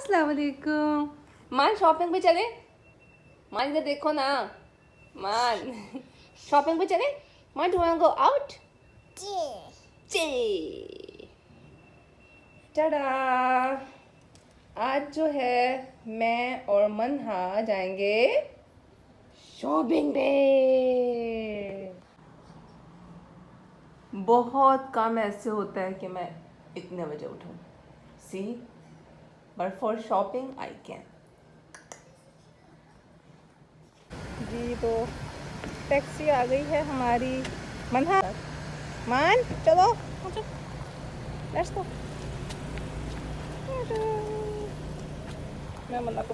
अस्सलाम वालेकुम। मान शॉपिंग पे चले। मान इधर देखो ना। मान शॉपिंग पे चले। मान डू वांट गो आउट? चे टाडा। आज जो है मैं और मनहा जाएंगे शॉपिंग पे। बहुत कम ऐसे होता है कि मैं इतने बजे उठूं। See but for shopping I can. जी तो टैक्सी आ गई है हमारी। मनहा मान चलो लेट्स गो। मैं मना को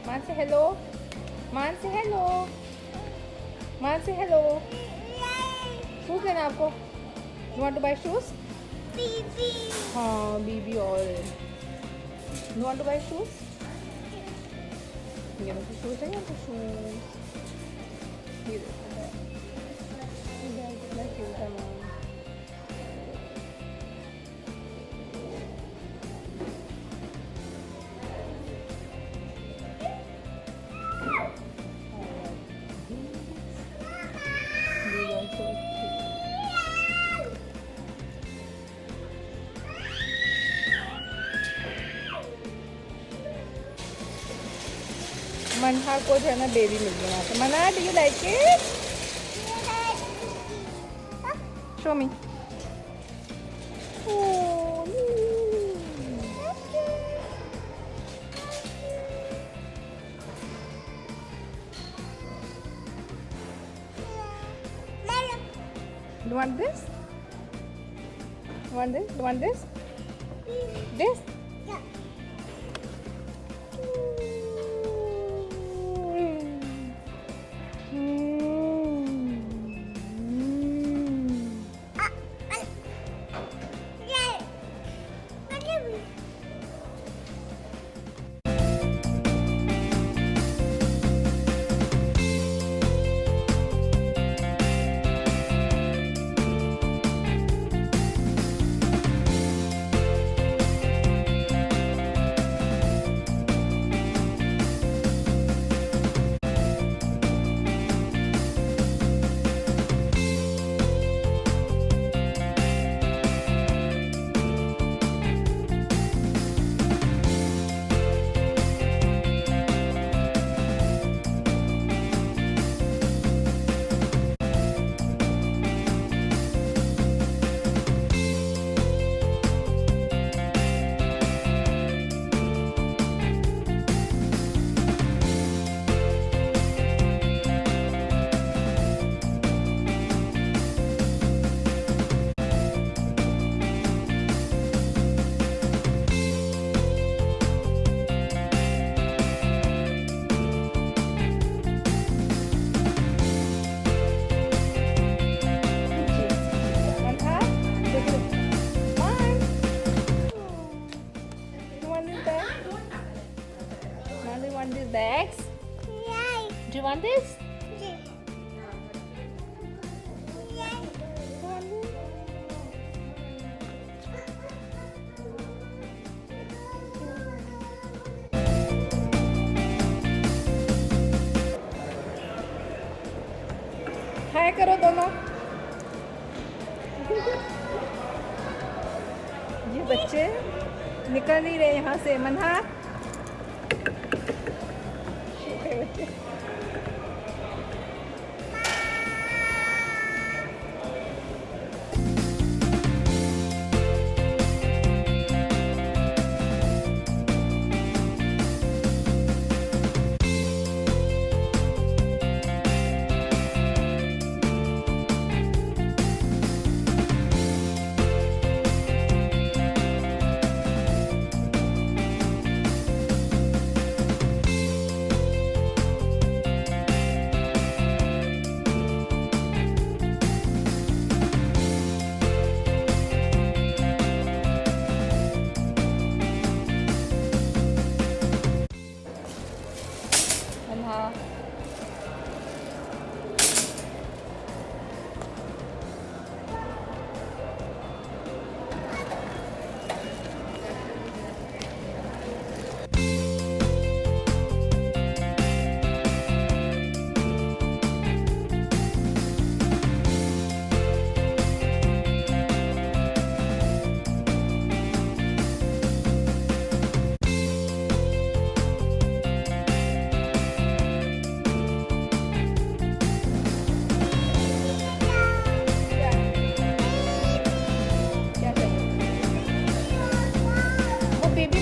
मान से हेलो। मान से हेलो। मान से हेलो। शूज लेना आपको? You want to buy shoes? बीबी। हाँ बीबी। और you want to buy shoes? ये देखो शूज है आपको शूज। ये देखो कितना क्यूट है मैम। मनहा को जो है ना बेबी मिल गया यहाँ पे। मना do you like it? Show me. You want this? You want this? You want this? This? want this? हाय करो दोनों। ये बच्चे निकल नहीं रहे यहाँ से। मन्हा बच्चे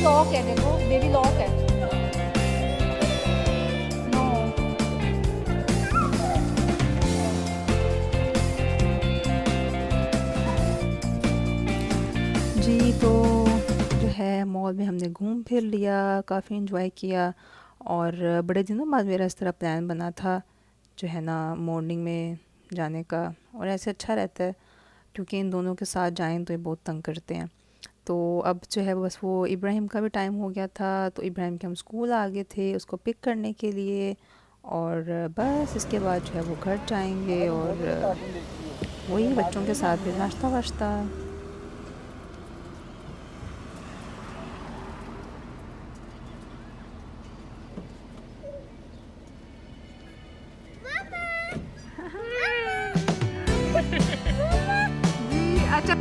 लॉक है, देखो बेबी लॉक है। नो जी, तो जो है मॉल में हमने घूम फिर लिया, काफ़ी इन्जॉय किया और बड़े दिनों बाद मेरा इस तरह प्लान बना था जो है ना मॉर्निंग में जाने का। और ऐसे अच्छा रहता है क्योंकि इन दोनों के साथ जाएं तो ये बहुत तंग करते हैं। तो अब जो है बस वो इब्राहिम का भी टाइम हो गया था, तो इब्राहिम के हम स्कूल आ गए थे उसको पिक करने के लिए और बस इसके बाद जो है वो घर जाएंगे और वही बच्चों के साथ भी नाश्ता वाश्ता। अच्छा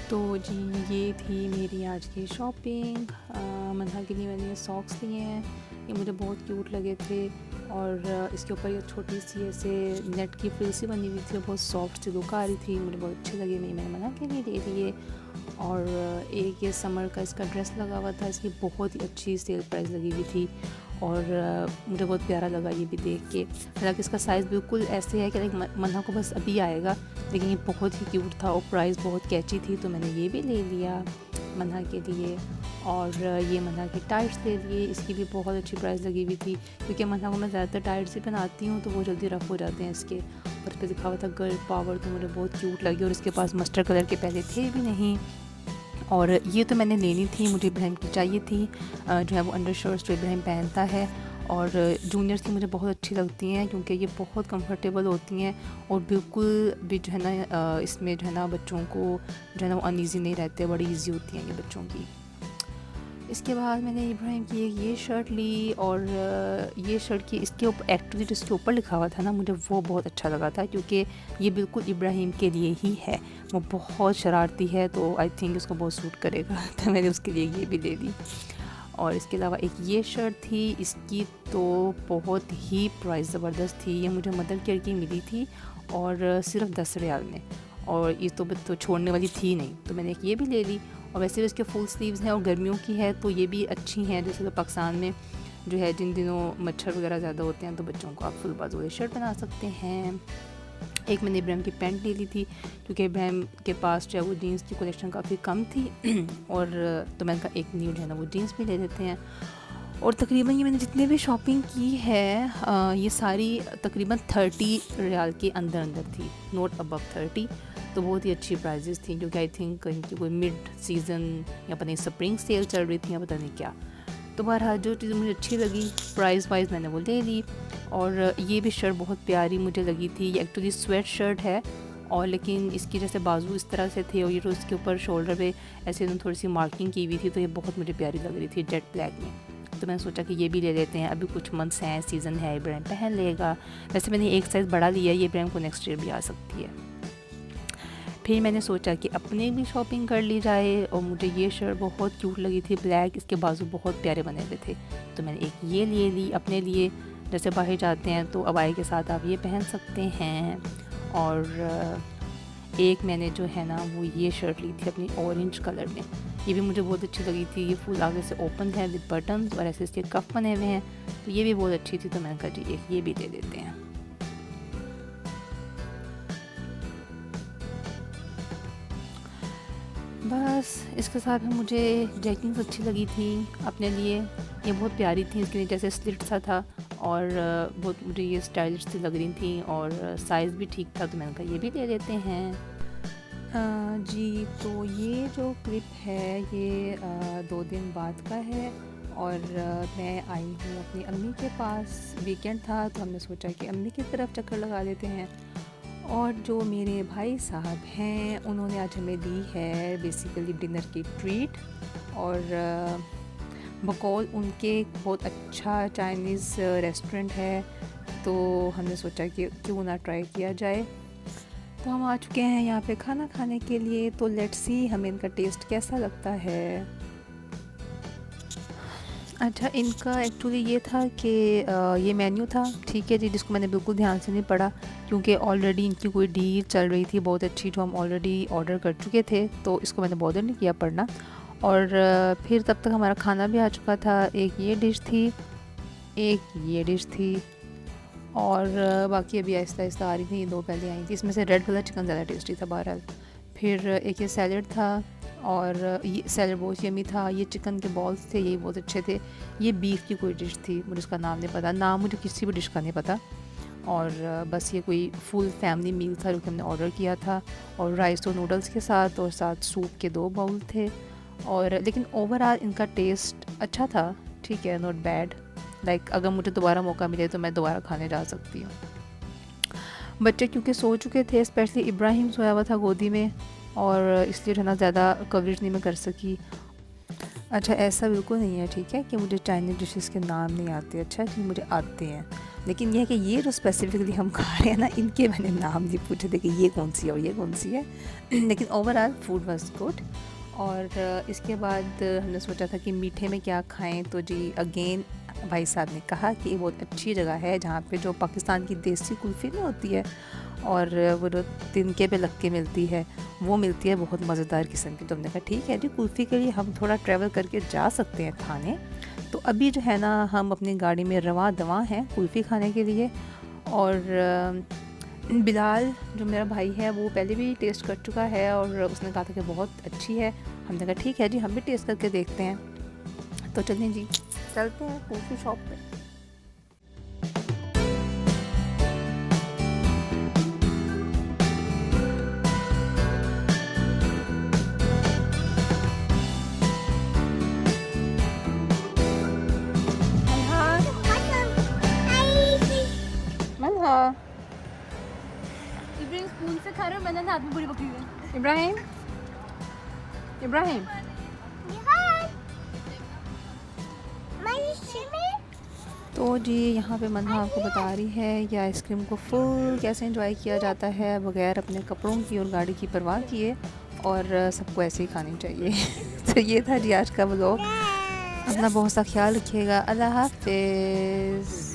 तो जी ये थी मेरी आज की शॉपिंग। मन्हा के लिए मैंने ये सॉक्स लिए हैं, ये मुझे बहुत क्यूट लगे थे और इसके ऊपर ये छोटी सी ऐसे नेट की फ्रिल सी बनी हुई थी, बहुत सॉफ्ट सी लुक आ रही थी, मुझे बहुत अच्छी लगी। मैंने मन्हा के लिए ले लिए। और एक ये समर का इसका ड्रेस लगा हुआ था, इसकी बहुत ही अच्छी सेल प्राइस लगी हुई थी और मुझे बहुत प्यारा लगा ये भी देख के। हालांकि इसका साइज़ बिल्कुल ऐसे है कि मन्हा को बस अभी आएगा, लेकिन ये बहुत ही क्यूट था और प्राइस बहुत कैची थी, तो मैंने ये भी ले लिया मन्हा के लिए। और ये मन्हा के टाइट्स ले लिए, इसकी भी बहुत अच्छी प्राइस लगी हुई थी क्योंकि मन्हा को मैं ज़्यादातर टाइट्स ही पहनाती हूँ तो वो जल्दी रफ़ हो जाते हैं इसके। और इस पर लिखा हुआ था गर्ल पावर, तो मुझे बहुत क्यूट लगी। और इसके पास मस्टर्ड कलर के पहले थे भी नहीं, और ये तो मैंने लेनी थी, मुझे इब्राहिम की चाहिए थी जो है वो अंडर शर्ट्स जो इब्राहिम पहनता है। और जूनियर्स की मुझे बहुत अच्छी लगती हैं क्योंकि ये बहुत कंफर्टेबल होती हैं और बिल्कुल भी जो है ना इसमें जो है ना बच्चों को जो है ना वो अनईज़ी नहीं रहते, बड़ी इजी होती हैं ये बच्चों की। इसके बाद मैंने इब्राहिम की एक ये शर्ट ली और ये शर्ट की इसके ऊपर एक्चुअली जिसके ऊपर लिखा हुआ था ना मुझे वो बहुत अच्छा लगा था क्योंकि ये बिल्कुल इब्राहिम के लिए ही है। वो बहुत शरारती है तो आई थिंक उसको बहुत सूट करेगा तो मैंने उसके लिए ये भी ले ली। और इसके अलावा एक ये शर्ट थी, इसकी तो बहुत ही प्राइस ज़बरदस्त थी। ये मुझे मदर केयर की मिली थी और सिर्फ 10 रियाल में, और ये तो छोड़ने वाली थी नहीं, तो मैंने एक ये भी ले ली। और वैसे भी इसके फुल स्लीव्स हैं और गर्मियों की है तो ये भी अच्छी हैं। जैसे तो पाकिस्तान में जो है जिन दिनों मच्छर वगैरह ज़्यादा होते हैं तो बच्चों को आप फुल बाजू वाली शर्ट बना सकते हैं। एक मैंने इब्राहिम की पैंट ले ली थी क्योंकि इब्राहिम के पास जो है वो जीन्स की कलेक्शन काफ़ी कम थी और तो मैंने कहा एक न्यू जो है ना वो जीन्स भी ले लेते हैं। और तकरीबन ये मैंने जितनी भी शॉपिंग की है ये सारी तकरीबन 30 रियाल के अंदर अंदर थी, नॉट अबव 30। तो बहुत ही अच्छी प्राइजेस थी, क्योंकि आई थिंक इनकी कोई मिड सीज़न या पता नहीं स्प्रिंग सेल चल रही थी या पता नहीं क्या। तो बहरहाल जो चीज़ मुझे अच्छी लगी प्राइस वाइज मैंने वो ले ली। और ये भी शर्ट बहुत प्यारी मुझे लगी थी। ये एक्चुअली स्वेट शर्ट है, और लेकिन इसकी जैसे बाजू इस तरह से थे और ये तो इसके ऊपर शोल्डर पे ऐसे थोड़ी सी मार्किंग की हुई थी, तो ये बहुत मुझे प्यारी लग रही थी जेट ब्लैक में। तो मैंने सोचा कि ये भी ले लेते हैं, अभी कुछ मंथ्स हैं, सीज़न है, इब्राहिम पहन लेगा। वैसे मैंने एक साइज़ बड़ा लिया है, ये इब्राहिम को नेक्स्ट ईयर भी आ सकती है। फिर मैंने सोचा कि अपने भी शॉपिंग कर ली जाए, और मुझे ये शर्ट बहुत क्यूट लगी थी ब्लैक, इसके बाजू बहुत प्यारे बने हुए थे, तो मैंने एक ये ले ली अपने लिए। जैसे बाहर जाते हैं तो अबाई के साथ आप ये पहन सकते हैं। और एक मैंने जो है ना वो ये शर्ट ली थी अपनी ऑरेंज कलर में, ये भी मुझे बहुत अच्छी लगी थी। ये फुल आगे से ओपन है विद बटन्स और ऐसे इसके कफ बने हुए हैं, तो ये भी बहुत अच्छी थी। तो मैंने कहा जी एक ये भी ले लेते हैं। बस इसके साथ में मुझे जैकिंग्स अच्छी लगी थी अपने लिए, ये बहुत प्यारी थी। इसके लिए जैसे स्लिट सा था, और बहुत मुझे ये स्टाइलिश सी लग रही थी, और साइज़ भी ठीक था, तो मैंने कहा ये भी ले लेते हैं। जी तो ये जो क्लिप है ये 2 दिन बाद का है, और मैं आई हूँ अपनी अम्मी के पास। वीकेंड था तो हमने सोचा कि अम्मी की तरफ चक्कर लगा देते हैं। और जो मेरे भाई साहब हैं उन्होंने आज हमें दी है बेसिकली डिनर की ट्रीट, और बकौल उनके बहुत अच्छा चाइनीज़ रेस्टोरेंट है, तो हमने सोचा कि क्यों ना ट्राई किया जाए। तो हम आ चुके हैं यहाँ पे खाना खाने के लिए, तो लेट्स सी हमें इनका टेस्ट कैसा लगता है। अच्छा, इनका एक्चुअली ये था कि ये मेन्यू था, ठीक है जी, जिसको मैंने बिल्कुल ध्यान से नहीं पढ़ा, क्योंकि ऑलरेडी इनकी कोई डील चल रही थी बहुत अच्छी, जो हम ऑलरेडी ऑर्डर कर चुके थे, तो इसको मैंने बॉदर नहीं किया पढ़ना। और फिर तब तक हमारा खाना भी आ चुका था। एक ये डिश थी, एक ये डिश थी, और बाकी अभी आहिस्ता आहिस्ता आ रही थी, 2 पहले आई थी। इसमें से रेड वाला चिकन ज़्यादा टेस्टी था बहरहाल। फिर एक ये सैलड था, और ये सैलड बहुत यमी था। ये चिकन के बॉल्स थे, ये बहुत अच्छे थे। ये बीफ की कोई डिश थी, मुझे उसका नाम नहीं पता, नाम मुझे किसी भी डिश का नहीं पता। और बस ये कोई फुल फैमिली मील था जो कि हमने ऑर्डर किया था, और राइस और नूडल्स के साथ, और साथ सूप के 2 बाउल थे। और लेकिन ओवरऑल इनका टेस्ट अच्छा था, ठीक है, नॉट बैड। लाइक अगर मुझे दोबारा मौका मिले तो मैं दोबारा खाने जा सकती हूँ। बच्चे क्योंकि सो चुके थे, स्पेशली इब्राहिम सोया हुआ था गोदी में, और इसलिए जो है ना ज़्यादा कवरेज नहीं मैं कर सकी। अच्छा, ऐसा बिल्कुल नहीं है, ठीक है, कि मुझे चाइनीज़ डिशेस के नाम नहीं आते। अच्छा जी, मुझे आते हैं, लेकिन यह है कि ये जो स्पेसिफिकली हम खा रहे हैं ना, इनके मैंने नाम नहीं पूछे थे कि ये कौन सी है और ये कौन सी है। लेकिन ओवरऑल फूड वाज गुड। और इसके बाद हमने सोचा था कि मीठे में क्या खाएं, तो जी अगेन भाई साहब ने कहा कि ये बहुत अच्छी जगह है जहाँ पे जो पाकिस्तान की देसी कुल्फ़ी नहीं होती है, और वो जो तिनके पे लग के मिलती है, वो मिलती है बहुत मज़ेदार किस्म की। तो हमने कहा ठीक है जी, कुल्फ़ी के लिए हम थोड़ा ट्रैवल करके जा सकते हैं खाने। तो अभी जो है ना हम अपनी गाड़ी में रवां दवां हैं कुल्फ़ी खाने के लिए। और बिलाल जो मेरा भाई है वो पहले भी टेस्ट कर चुका है, और उसने कहा था कि बहुत अच्छी है। हमने कहा ठीक है जी, हम भी टेस्ट करके देखते हैं। तो चलें जी, चलते हैं कुल्फ़ी शॉप पे। इब्राहिम स्पून से खा रहे हो, मैंने हाथ में पूरी पकड़ी है। इब्राहिम, इब्राहिम तो जी यहाँ पे मन्हा आपको बता रही है कि आइसक्रीम को फुल कैसे एंजॉय किया जाता है बग़ैर अपने कपड़ों की और गाड़ी की परवाह किए, और सबको ऐसे ही खानी चाहिए। तो ये था जी आज का व्लॉग। अपना बहुत सा ख्याल रखिएगा। अल्लाह हाफ़िज़।